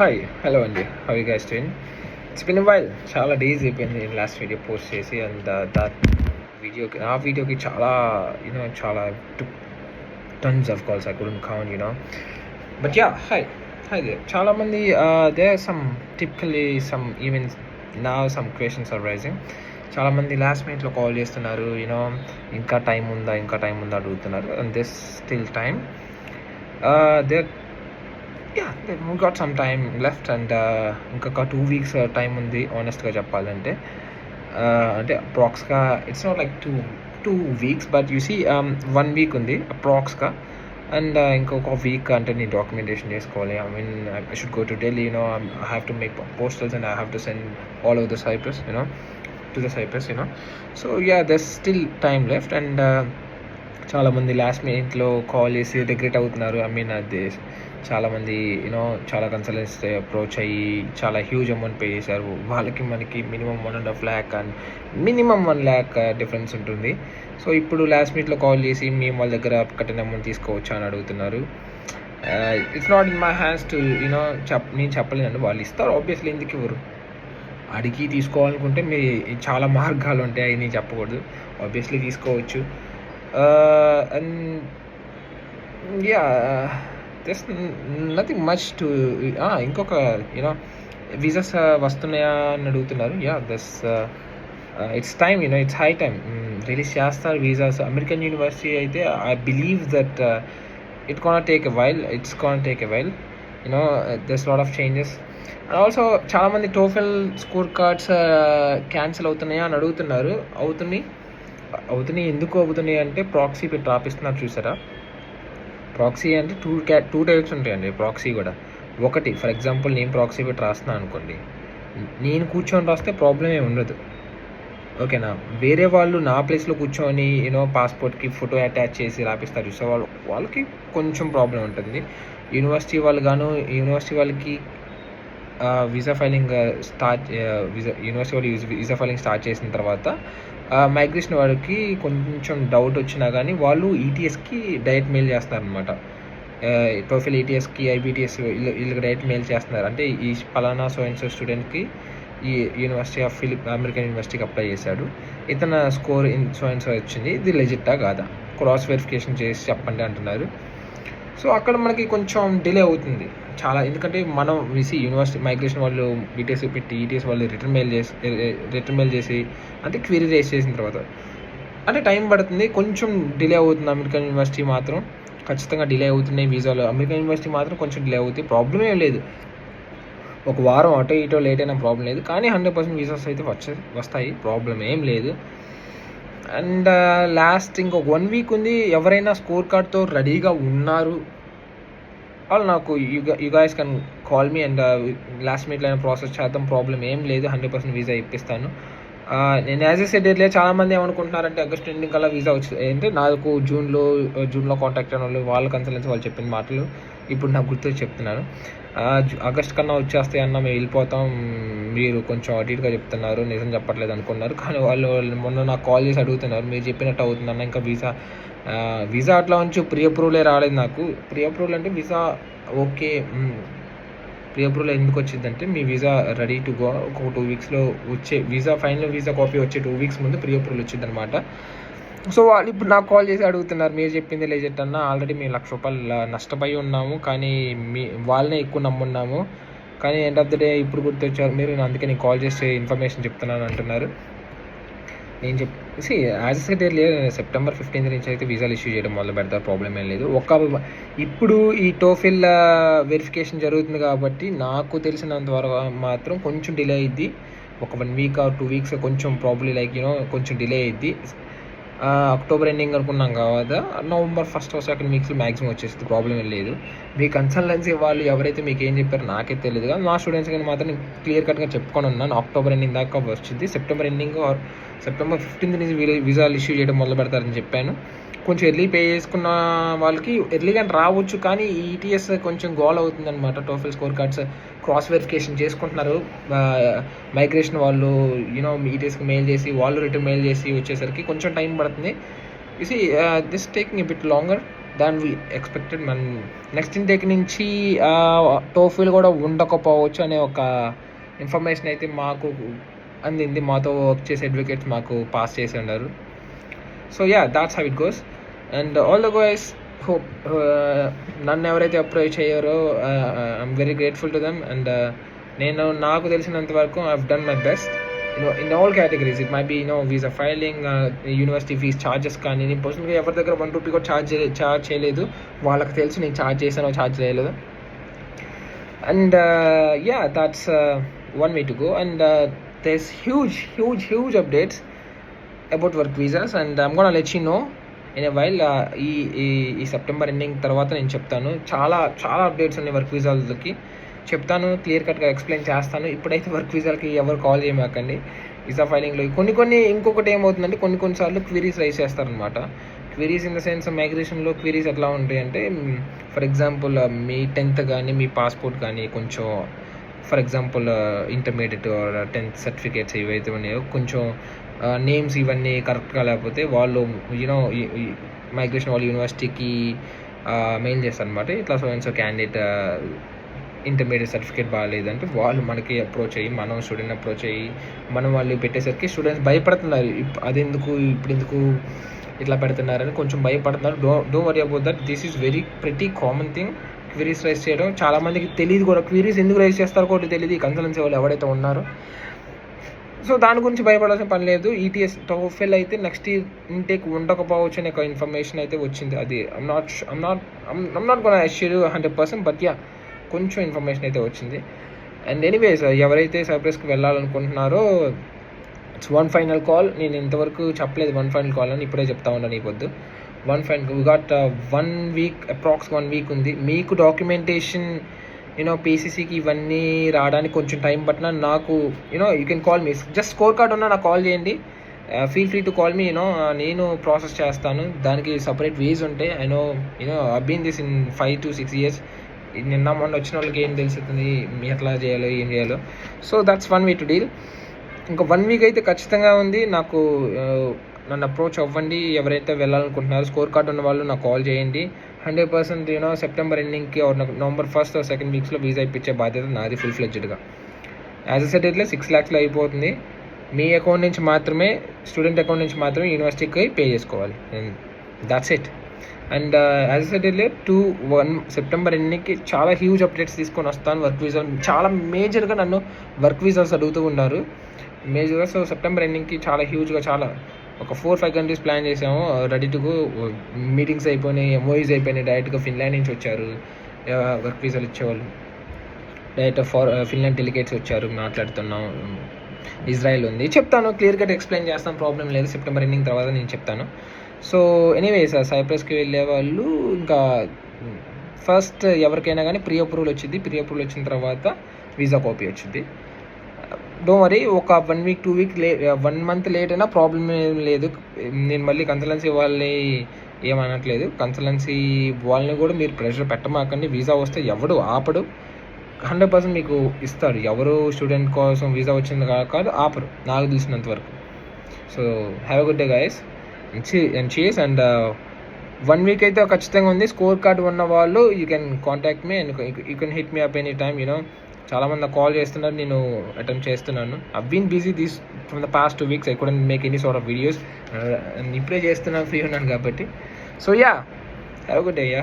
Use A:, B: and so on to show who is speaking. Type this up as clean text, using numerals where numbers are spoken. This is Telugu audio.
A: హాయ్ హలో అండి, how you guys doing? It's been while. చాలా డేస్ అయిపోయింది నేను లాస్ట్ వీడియో పోస్ట్ చేసి. అండ్ ఆ వీడియోకి చాలా చాలా tons of calls I couldn't count but yeah, hi there. చాలామంది there are some typically some even నా సమ్ క్వశ్చన్స్ ఆర్ రైజింగ్. చాలామంది లాస్ట్ మినిట్లో కాల్ చేస్తున్నారు, ఇంకా టైం ఉందా అడుగుతున్నారు. And this still time there. we got some time left and ఇంకొక 2 weeks టైం ఉంది ఆనెస్ట్గా చెప్పాలంటే. అంటే అప్రాక్స్గా it's not like two weeks, but you see 1 week ఉంది అప్రాక్స్గా. అండ్ ఇంకొక వీక్ అంటే నేను డాక్యుమెంటేషన్ చేసుకోవాలి. I should go to Delhi, I have to make postals and I have to send all over the Cyprus, to the Cyprus. So yeah, there still time left. And చాలామంది లాస్ట్ మినిట్లో కాల్ చేసి రిగ్రెట్ అవుతున్నారు. అది చాలామంది చాలా కన్సల్టెన్సీ అప్రోచ్ అయ్యి చాలా హ్యూజ్ అమౌంట్ పే చేశారు. వాళ్ళకి మనకి minimum 1.5 lakh and minimum 1 lakh difference ఉంటుంది. సో ఇప్పుడు లాస్ట్ మినిట్లో కాల్ చేసి మేము వాళ్ళ దగ్గర కట్టిన అమౌంట్ తీసుకోవచ్చా అని అడుగుతున్నారు. It's not in my hands to నేను చెప్పలేనండి. వాళ్ళు ఇస్తారు, ఆబ్వియస్లీ. ఎందుకు ఇవ్వరు? అడిగి తీసుకోవాలనుకుంటే చాలా మార్గాలు ఉంటాయి, నేను చెప్పకూడదు. ఆబ్వియస్లీ తీసుకోవచ్చు. And yeah, there's nothing much to ఇంకొక వీసాస్ వస్తున్నాయా అని అడుగుతున్నారు. It's time, it's high time. Release చేస్తారు వీసాస్. అమెరికన్ యూనివర్సిటీ అయితే I believe that it's gonna take a while. there's lot of changes. And also చాలామంది టోఫెల్ స్కోర్ కార్డ్స్ క్యాన్సిల్ అవుతున్నాయా అని అడుగుతున్నారు. అవుతున్నాయి. ఎందుకు అవుతున్నాయి అంటే ప్రాక్సీ పెట్టి రాపిస్తున్నారు, చూసారా? ప్రాక్సీ అంటే టూ టైప్స్ ఉంటాయండి. ప్రాక్సీ కూడా ఒకటి, ఫర్ ఎగ్జాంపుల్ నేను ప్రాక్సీ పెట్టి రాస్తున్నాను అనుకోండి, నేను కూర్చొని రాస్తే ప్రాబ్లం ఏమి ఉండదు, ఓకేనా? వేరే వాళ్ళు నా ప్లేస్లో కూర్చొని పాస్పోర్ట్కి ఫోటో అటాచ్ చేసి రాపిస్తారు, చూసే వాళ్ళకి కొంచెం ప్రాబ్లం ఉంటుంది. యూనివర్సిటీ వాళ్ళకి వీసా ఫైలింగ్ యూనివర్సిటీ వాళ్ళు వీసా ఫైలింగ్ స్టార్ట్ చేసిన తర్వాత మైగ్రేషన్ వాళ్ళకి కొంచెం డౌట్ వచ్చినా కానీ వాళ్ళు ఈటీఎస్కి డైరెక్ట్ మెయిల్ చేస్తున్నారనమాట. టోఫెల్ ఈటీఎస్కి, ఐబీటీఎస్ వీళ్ళకి డైరెక్ట్ మెయిల్ చేస్తున్నారు. అంటే ఈ పలానా సో అండ్ సో స్టూడెంట్కి ఈ యూనివర్సిటీ ఆఫ్ అమెరికన్ యూనివర్సిటీకి అప్లై చేశాడు, ఇతను స్కోర్ సో అండ్ సో వచ్చింది, ఇది లెజిట్టా కాదా, క్రాస్ వెరిఫికేషన్ చేసి చెప్పండి అంటున్నారు. సో అక్కడ మనకి కొంచెం డిలే అవుతుంది చాలా. ఎందుకంటే మనం యూనివర్సిటీ మైగ్రేషన్ వాళ్ళు బీటీఎస్ పెట్టి ఈటీఎస్ వాళ్ళు రిటర్న్ మెయిల్ చేసి అంటే క్వెరీ రేస్ చేసిన తర్వాత అంటే టైం పడుతుంది, కొంచెం డిలే అవుతుంది. అమెరికన్ యూనివర్సిటీ మాత్రం ఖచ్చితంగా డిలే అవుతున్నాయి వీసాలు. అమెరికన్ యూనివర్సిటీ మాత్రం కొంచెం డిలే అవుతుంది, ప్రాబ్లం ఏం లేదు. ఒక వారం అటో ఇటో లేట్ అయినా ప్రాబ్లం లేదు, కానీ 100% వీసాస్ అయితే వస్తాయి, ప్రాబ్లం ఏం లేదు. అండ్ లాస్ట్ ఇంకొక 1 week ఉంది. ఎవరైనా స్కోర్ కార్డ్తో రెడీగా ఉన్నారు వాళ్ళు నాకు you guys can call me and last మినిట్లో అయినా ప్రాసెస్ చేద్దాం, ప్రాబ్లం ఏం లేదు. 100% వీసా ఇప్పిస్తాను. నేను యాజ్ ఎ సెడ్ ఎర్లియర్ చాలామంది ఏమనుకుంటున్నారంటే ఆగస్ట్ ఎండింగ్ కల్లా వీసా వచ్చింది. అంటే నాకు జూన్లో కాంటాక్ట్ అయిన వాళ్ళ కన్సల్టెన్సీ వాళ్ళు చెప్పిన మాటలు ఇప్పుడు నాకు గుర్తు చెప్తున్నాను. ఆగస్ట్ కన్నా వచ్చేస్తాయి అన్న, మేము వెళ్ళిపోతాం, మీరు కొంచెం అటు ఇటుగా చెప్తున్నారు, నిజం చెప్పట్లేదు అనుకున్నారు. కానీ వాళ్ళు మొన్న నాకు కాల్ చేసి అడుగుతున్నారు, మీరు చెప్పినట్టు అవుతుందన్న, ఇంకా వీసా అట్లా ఉంచి ప్రీ అప్రూవలే రాలేదు నాకు. ప్రీ అప్రూవల్ అంటే వీసా ఓకే, ప్రీ అప్రూవల్ ఎందుకు వచ్చిందంటే మీ వీసా రెడీ టు గో ఒక 2 weeksలో వచ్చే ఫైనల్ వీసా కాపీ వచ్చే 2 weeks ముందు ప్రీ అప్రూవల్ వచ్చింది అనమాట. సో వాళ్ళు ఇప్పుడు నాకు కాల్ చేసి అడుగుతున్నారు, మీరు చెప్పింది లెజిట్ అన్న, ఆల్రెడీ మేము ₹1,00,000 నష్టపోయి ఉన్నాము, కానీ వాళ్ళనే ఎక్కువ నమ్మున్నాము, కానీ ఎండ్ ఆఫ్ ద డే ఇప్పుడు గుర్తొచ్చారు మీరు, అందుకే నేను కాల్ చేసి ఇన్ఫర్మేషన్ చెప్తున్నాను అంటున్నారు. నేను చెప్పేసి యాజ్ ఎ లేదు, September 15th నుంచి అయితే వీసాలు ఇష్యూ చేయడం మొదలు పెడతారు, ప్రాబ్లం ఏం లేదు. ఇప్పుడు ఈ టోఫెల్ వెరిఫికేషన్ జరుగుతుంది కాబట్టి నాకు తెలిసినంత వరకు మాత్రం కొంచెం డిలే అయ్యిద్ది. ఒక 1 week or 2 weeks కొంచెం ప్రాబ్లీ కొంచెం డిలే అయ్యిద్ది. అక్టోబర్ ఎండింగ్ అనుకున్నాం కదా, November 1st or 2nd weeks maximum వచ్చేస్తుంది, ప్రాబ్లం ఏం లేదు. మీ కన్సల్టెన్సీ వాళ్ళు ఎవరైతే మీకు ఏం చెప్పారో నాకైతే తెలియదు, కానీ మా స్టూడెంట్స్ కానీ మాత్రం నేను క్లియర్ కట్గా చెప్పుకొని ఉన్నాను. అక్టోబర్ ఎండింగ్ దాకా వచ్చింది, September ending or September 15th నుంచి వీసాలు ఇష్యూ చేయడం మొదలు పెడతారని చెప్పాను. కొంచెం ఎర్లీ పే చేసుకున్న వాళ్ళకి ఎర్లీగానే రావచ్చు, కానీ ఈటీఎస్ కొంచెం గోల్ అవుతుందన్నమాట. TOEFL score cards cross verification చేసుకుంటున్నారు మైగ్రేషన్ వాళ్ళు, ఈటీఎస్కి మెయిల్ చేసి వాళ్ళు రిటర్న్ మెయిల్ చేసి వచ్చేసరికి కొంచెం టైం పడుతుంది. This taking a bit longer, than we expected. మన నెక్స్ట్ ఇంటేక్ నుంచి టోఫిల్ కూడా ఉండకపోవచ్చు అనే ఒక ఇన్ఫర్మేషన్ అయితే మాకు అందింది. మాతో వర్క్ చేసే అడ్వకేట్స్ మాకు పాస్ చేసి ఉన్నారు. So yeah, that's how it goes. And all the guys hope నన్ను ఎవరైతే అప్రోచ్ అయ్యారో I'm very grateful to them. And నేను నాకు తెలిసినంత వరకు I have done my best in all categories. It might be visa filing, university fees charges కానీ. నేను పర్సనల్గా ఎవరి దగ్గర ₹1 కూడా ఛార్జ్ చేయలేదు. వాళ్ళకి తెలుసు నేను ఛార్జ్ చేశానో ఛార్జ్ చేయలేదు. And yeah, that's one way to go. And there's huge updates about work visas, and I'm gonna let you know in a while. ఈ సెప్టెంబర్ ఎండింగ్ తర్వాత నేను చెప్తాను. చాలా అప్డేట్స్ ఉన్నాయి వర్క్ వీసాలకి, చెప్తాను, క్లియర్ కట్గా ఎక్స్ప్లెయిన్ చేస్తాను. ఇప్పుడైతే వర్క్ వీసాలకి ఎవరు కాల్ చేయమాకండి. వీసా ఫైలింగ్లో కొన్ని ఇంకొకటి ఏమవుతుందంటే కొన్నిసార్లు క్వీరీస్ రైజ్ చేస్తారనమాట. క్వీరీస్ ఇన్ ద సెన్స్ మైగ్రేషన్లో క్వీరీస్ ఎట్లా ఉంటాయి అంటే, ఫర్ ఎగ్జాంపుల్ మీ 10th కానీ మీ పాస్పోర్ట్ కానీ కొంచెం, for example intermediate 10th certificates ఏవైతే ఉన్నాయో కొంచెం నేమ్స్ ఇవన్నీ కరెక్ట్గా లేకపోతే వాళ్ళు మైగ్రేషన్ వాళ్ళు యూనివర్సిటీకి మెయిల్ చేస్తారనమాట. ఇట్లా సో క్యాండిడేట్ ఇంటర్మీడియట్ సర్టిఫికేట్ బాగాలేదంటే వాళ్ళు మనకి అప్రోచ్ అయ్యి, మనం స్టూడెంట్ అప్రోచ్ అయ్యి మనం వాళ్ళు పెట్టేసరికి స్టూడెంట్స్ భయపడుతున్నారు. అదెందుకు ఇప్పుడు ఇట్లా పెడుతున్నారని కొంచెం భయపడుతున్నారు. Don't worry about that. This is very pretty common thing. Queries raise చేయడం చాలామందికి తెలియదు కూడా. క్వీరీస్ ఎందుకు రైజ్ చేస్తారో కూడా తెలియదు ఈ కన్సల్టెన్సీ వాళ్ళు ఎవరైతే ఉన్నారో. సో దాని గురించి భయపడాల్సిన పని లేదు. ఈటీఎస్ టోఫెల్ అయితే నెక్స్ట్ ఇయర్ ఇంటేక్ ఉండకపోవచ్చు అనే ఒక ఇన్ఫర్మేషన్ అయితే వచ్చింది. అది I'm not gonna assure 100%, but yeah, కొంచెం ఇన్ఫర్మేషన్ అయితే వచ్చింది. అండ్ ఎనీవేస్, ఎవరైతే సైప్రస్కి వెళ్ళాలనుకుంటున్నారో ఇట్స్ వన్ ఫైనల్ కాల్. నేను ఇంతవరకు చెప్పలేదు వన్ ఫైనల్ కాల్ అని, ఇప్పుడే చెప్తా ఉన్నాను ఈ పొద్దు. We got 1 week, approx 1 week ఉంది. మీకు డాక్యుమెంటేషన్ పీసీసీకి ఇవన్నీ రావడానికి కొంచెం టైం పట్టినా నాకు you can call me. Just score card ఉన్నా నాకు కాల్ చేయండి. Feel free to call me. నేను ప్రాసెస్ చేస్తాను. దానికి సపరేట్ వేస్ ఉంటాయి. I been this in 5 to 6 years. నిన్న మొన్న వచ్చిన వాళ్ళకి ఏం తెలుస్తుంది మీ ఎట్లా చేయాలో ఏం చేయాలో. So that's one way to deal. ఇంకా 1 వీక్ అయితే ఖచ్చితంగా ఉంది. నాకు నన్ను అప్రోచ్ అవ్వండి ఎవరైతే వెళ్ళాలనుకుంటున్నారో. స్కోర్ కార్డ్ ఉన్న వాళ్ళు నాకు కాల్ చేయండి. 100% సెప్టెంబర్ ఎండింగ్కి నవంబర్ 1st or 2nd వీక్స్లో వీసా ఇప్పించే బాధ్యత నాది ఫుల్ ఫ్లెడ్జ్డ్గా. యాజ్ అ సెట్ ఇట్లా 6 lakhs అయిపోతుంది. మీ అకౌంట్ నుంచి మాత్రమే, స్టూడెంట్ అకౌంట్ నుంచి మాత్రమే యూనివర్సిటీకి పే చేసుకోవాలి. That's it. And as a set ఇట్లే 1 సెప్టెంబర్ ఎండింగ్కి చాలా హ్యూజ్ అప్డేట్స్ తీసుకొని వస్తాను. వర్క్ వీసా చాలా మేజర్గా నన్ను వర్క్ వీసాస్ అడుగుతూ ఉన్నారు మేజర్గా. సో సెప్టెంబర్ ఎండింగ్కి చాలా హ్యూజ్గా, చాలా ఒక 4-5 కంట్రీస్ ప్లాన్ చేసాము. Ready to go. మీటింగ్స్ అయిపోయినాయి, ఎంఓఈస్ అయిపోయినాయి. డైరెక్ట్గా ఫిన్లాండ్ నుంచి వచ్చారు వర్క్ వీసాలు ఇచ్చేవాళ్ళు. డైరెక్ట్ ఫిన్లాండ్ డెలిగేట్స్ వచ్చారు, మాట్లాడుతున్నాం. ఇజ్రాయెల్ ఉంది, చెప్తాను, క్లియర్ కట్ ఎక్స్ప్లెయిన్ చేస్తాను, ప్రాబ్లం లేదు. సెప్టెంబర్ ఎండింగ్ తర్వాత నేను చెప్తాను. సో ఎనీవేస్, సైప్రస్కి వెళ్ళే వాళ్ళు ఇంకా ఫస్ట్ ఎవరికైనా కానీ ప్రీ అప్రూవల్ వచ్చింది. ప్రీ అప్రూవల్ వచ్చిన తర్వాత వీసా కాపీ వచ్చింది. Don't worry. ఒక 1 week 2 week 1 month లేట్ అయినా ప్రాబ్లం ఏం లేదు. నేను మళ్ళీ కన్సల్టెన్సీ వాళ్ళని ఏమనట్లేదు. కన్సల్టెన్సీ వాళ్ళని కూడా మీరు ప్రెషర్ పెట్టమాకండి. వీసా వస్తే ఎవడు ఆపడు. 100% మీకు ఇస్తారు. ఎవరు స్టూడెంట్ కోసం వీసా వచ్చింది కాదు ఆపరు, నాకు తెలిసినంత వరకు. So have a good day guys and cheers. And 1 week అయితే ఖచ్చితంగా ఉంది. స్కోర్ కార్డ్ ఉన్న వాళ్ళు you can contact me and you can hit me up any time. చాలామంది నాకు కాల్ చేస్తున్నారు, నేను అటెంప్ట్ చేస్తున్నాను. I been busy this from the past 2 weeks. I couldn't make any sort of videos. ఇప్పుడే చేస్తున్నాను, ఫ్రీ ఉన్నాను కాబట్టి. So yeah, have a good day. Yeah.